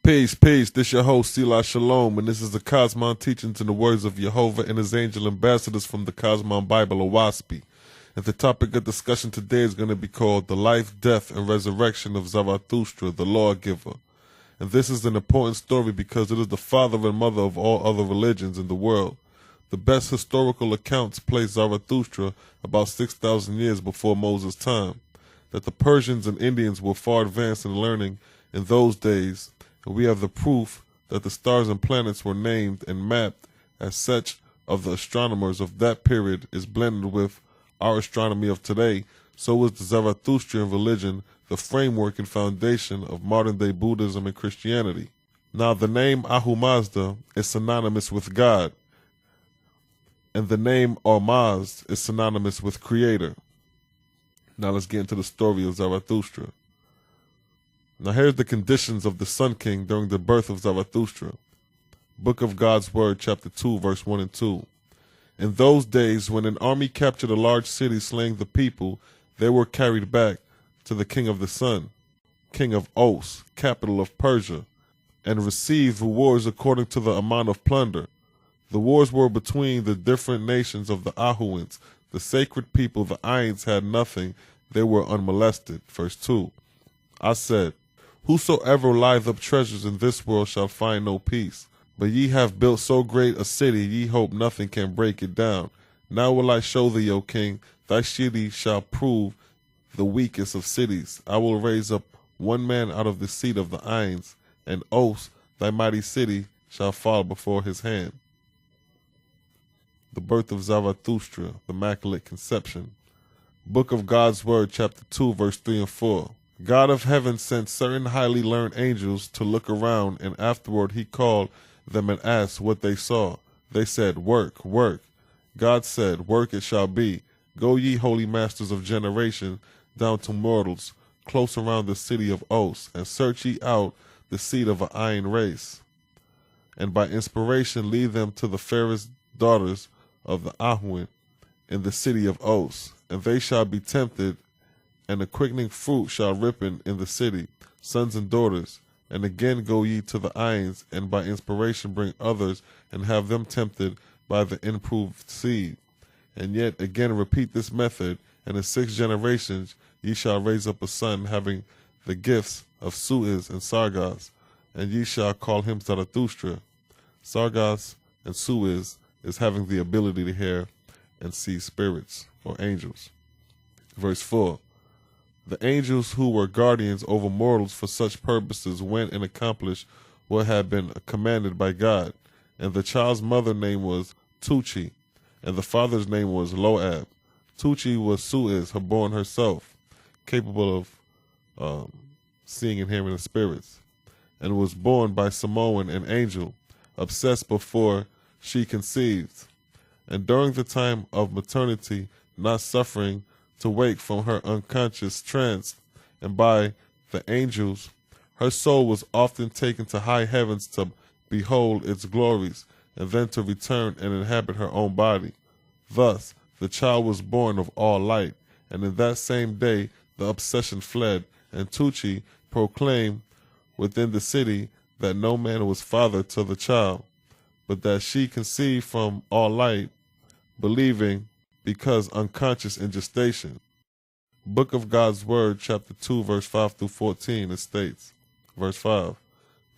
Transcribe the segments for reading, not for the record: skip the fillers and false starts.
Peace, peace. This your host, Selah Shalom, and this is the Cosmon Teachings in the words of Jehovah and his angel ambassadors from the Cosmon Bible, or WASPI. And the topic of discussion today is going to be called The Life, Death, and Resurrection of Zarathustra, the Lawgiver. And this is an important story because it is the father and mother of all other religions in the world. The best historical accounts place Zarathustra about 6,000 years before Moses' time. That the Persians and Indians were far advanced in learning in those days, and we have the proof that the stars and planets were named and mapped as such of the astronomers of that period is blended with our astronomy of today. So is the Zarathustrian religion the framework and foundation of modern-day Buddhism and Christianity. Now, the name Ahu Mazda is synonymous with God, and the name Ormazd is synonymous with Creator. Now let's get into the story of Zarathustra. Now here's the conditions of the Sun King during the birth of Zarathustra. Book of God's Word, chapter 2, verse 1 and 2. In those days, when an army captured a large city slaying the people, they were carried back to the king of the sun, king of Os, capital of Persia, and received rewards according to the amount of plunder. The wars were between the different nations of the Ahuans. The sacred people, the Ayins, had nothing. They were unmolested. Verse 2. I said, whosoever lieth up treasures in this world shall find no peace. But ye have built so great a city, ye hope nothing can break it down. Now will I show thee, O king, thy city shall prove the weakest of cities. I will raise up one man out of the seed of the Ayins, and Os, thy mighty city, shall fall before his hand. The birth of Zarathustra, the Immaculate Conception. Book of God's Word, chapter 2, verse 3 and 4. God of heaven sent certain highly learned angels to look around, and afterward he called them and asked what they saw. They said, work, work. God said, work it shall be. Go ye holy masters of generation down to mortals, close around the city of Os, and search ye out the seed of an Ayin race. And by inspiration lead them to the fairest daughters of the Ahuan in the city of Os, and they shall be tempted, and the quickening fruit shall ripen in the city, sons and daughters. And again go ye to the Ayins, and by inspiration bring others, and have them tempted by the improved seed. And yet again repeat this method, and in 6 generations ye shall raise up a son having the gifts of Suez and Sargas, and ye shall call him Zarathustra. Sargas and Suez is having the ability to hear and see spirits or angels. Verse 4. The angels who were guardians over mortals for such purposes went and accomplished what had been commanded by God. And the child's mother's name was Tuchi, and the father's name was Loab. Tuchi was Suez, her born herself, capable of seeing and hearing the spirits, and was born by Samoan, an angel, obsessed before she conceived. And during the time of maternity, not suffering to wake from her unconscious trance, and by the angels, her soul was often taken to high heavens to behold its glories, and then to return and inhabit her own body. Thus the child was born of all light, and in that same day the obsession fled, and Tuchi proclaimed within the city that no man was father to the child, but that she conceived from all light, believing, because unconscious in gestation. Book of God's Word, chapter 2, verse 5 through 14, it states, verse 5,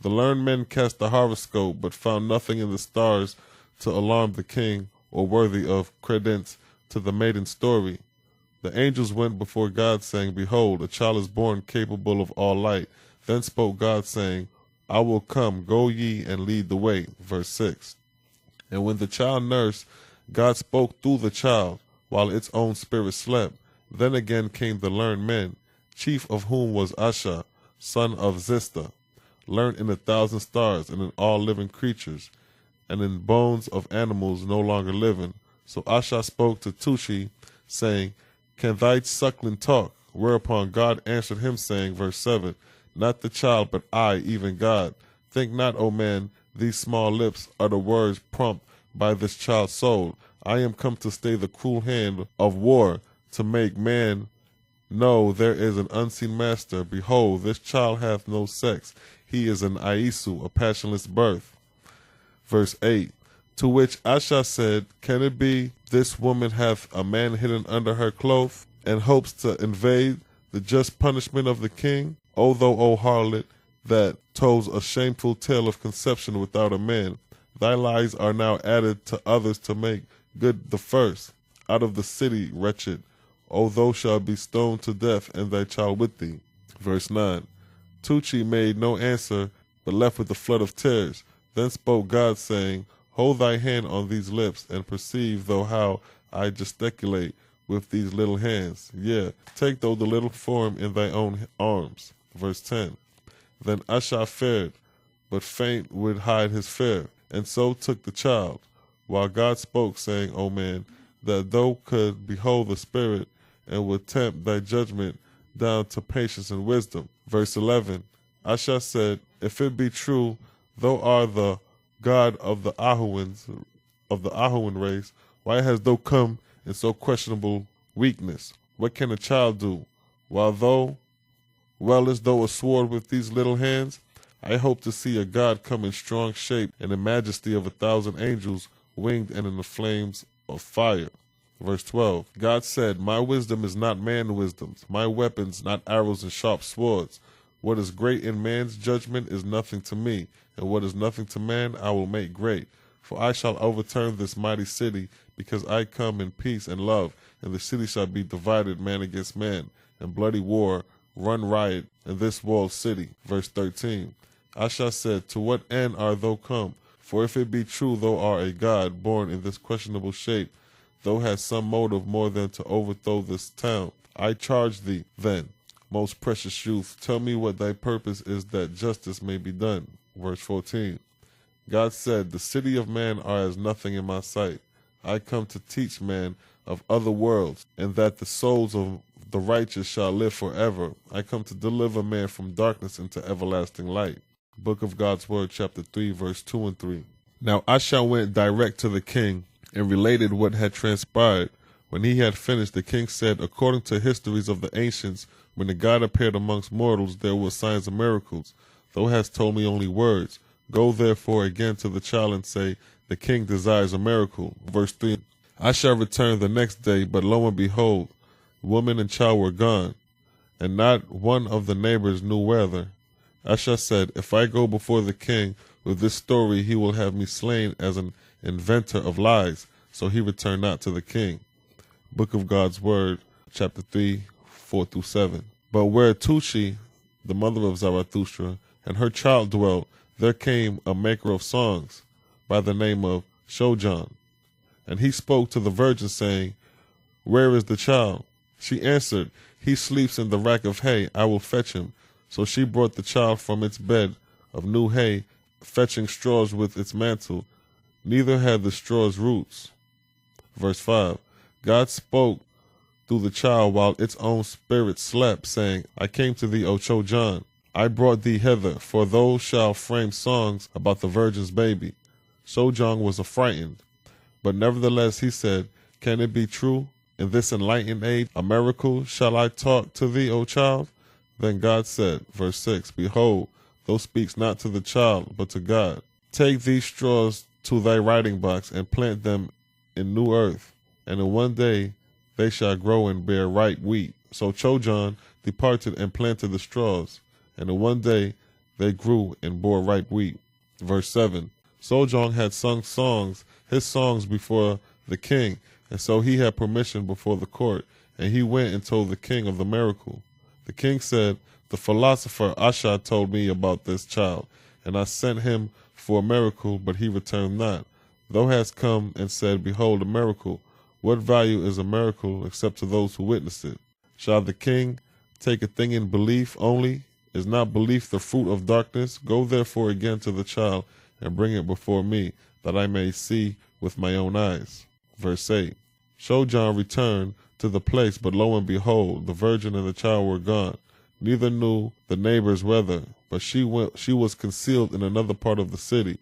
the learned men cast the horoscope, but found nothing in the stars to alarm the king or worthy of credence to the maiden's story. The angels went before God, saying, behold, a child is born capable of all light. Then spoke God, saying, I will come, go ye and lead the way. Verse 6. And when the child nursed, God spoke through the child, while its own spirit slept. Then again came the learned men, chief of whom was Asha, son of Zista, learned in 1,000 stars, and in all living creatures, and in bones of animals no longer living. So Asha spoke to Tushi, saying, can thy suckling talk? Whereupon God answered him, saying, verse 7, not the child, but I, even God. Think not, O man, these small lips are the words prompt by this child's soul. I am come to stay the cruel hand of war, to make man know there is an unseen master. Behold, this child hath no sex. he is an Aisu, a passionless birth. Verse 8. To which Asha said, Can it be this woman hath a man hidden under her cloth, and hopes to invade the just punishment of the king? O thou, O harlot, that told a shameful tale of conception without a man, thy lies are now added to others to make good the first. Out of the city, wretched, O thou shalt be stoned to death, and thy child with thee. Verse 9. Tucci made no answer, but left with a flood of tears. Then spoke God, saying, Hold thy hand on these lips, and perceive thou how I gesticulate with these little hands. Yea, take thou the little form in thy own arms. Verse 10. Then Asha fared, but faint would hide his fear, and so took the child. While God spoke, saying, O man, that thou could behold the spirit, and would tempt thy judgment down to patience and wisdom. Verse 11. Asha said, If it be true, thou art the God of the Ahuans, of the Ahuan race, why hast thou come in so questionable weakness? What can a child do? While thou wellest thou a sword with these little hands, I hope to see a God come in strong shape and the majesty of 1,000 angels, winged and in the flames of fire. Verse 12. God said, My wisdom is not man's wisdom, my weapons not arrows and sharp swords. What is great in man's judgment is nothing to me, and what is nothing to man I will make great. For I shall overturn this mighty city, because I come in peace and love, and the city shall be divided man against man, and bloody war run riot in this walled city. Verse 13. Asha said, To what end art thou come? For if it be true thou art a god born in this questionable shape, thou hast some motive more than to overthrow this town. I charge thee, then, most precious youth, tell me what thy purpose is, that justice may be done. Verse 14. God said, The city of man are as nothing in my sight. I come to teach man of other worlds, and that the souls of the righteous shall live forever. I come to deliver man from darkness into everlasting light. Book of God's Word, chapter 3, verse 2 and 3. Now Asha went direct to the king, and related what had transpired. When he had finished, the king said, According to histories of the ancients, when the God appeared amongst mortals, there were signs and miracles. Thou hast told me only words. Go therefore again to the child and say, The king desires a miracle. Verse 3. I shall return the next day, but lo and behold, woman and child were gone, and not one of the neighbors knew whether. Asha said, If I go before the king with this story, he will have me slain as an inventor of lies. So he returned not to the king. Book of God's Word, chapter 3, 4 through 7. But where Tushi, the mother of Zarathustra, and her child dwelt, there came a maker of songs by the name of Shojan. And he spoke to the virgin, saying, Where is the child? She answered, He sleeps in the rack of hay. I will fetch him. So she brought the child from its bed of new hay, fetching straws with its mantle. Neither had the straws roots. Verse 5. God spoke through the child while its own spirit slept, saying, I came to thee, O Shojan. I brought thee hither, for thou shalt frame songs about the virgin's baby. Shojan was affrighted, but nevertheless he said, Can it be true? In this enlightened age, a miracle shall I talk to thee, O child? Then God said, verse 6, Behold, thou speakest not to the child, but to God. Take these straws to thy writing box, and plant them in new earth, and in one day they shall grow and bear ripe wheat. So Shojan departed and planted the straws, and in one day they grew and bore ripe wheat. Verse 7. Shojan had sung his songs before the king, and so he had permission before the court, and he went and told the king of the miracle. The king said, The philosopher Asha told me about this child, and I sent him for a miracle, but he returned not. Thou hast come and said, Behold, a miracle. What value is a miracle except to those who witness it? Shall the king take a thing in belief only? Is not belief the fruit of darkness? Go therefore again to the child, and bring it before me, that I may see with my own eyes. Verse 8. Shojan returned to the place, but lo and behold, the virgin and the child were gone. Neither knew the neighbors whether, but she was concealed in another part of the city.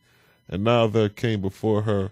And now there came before her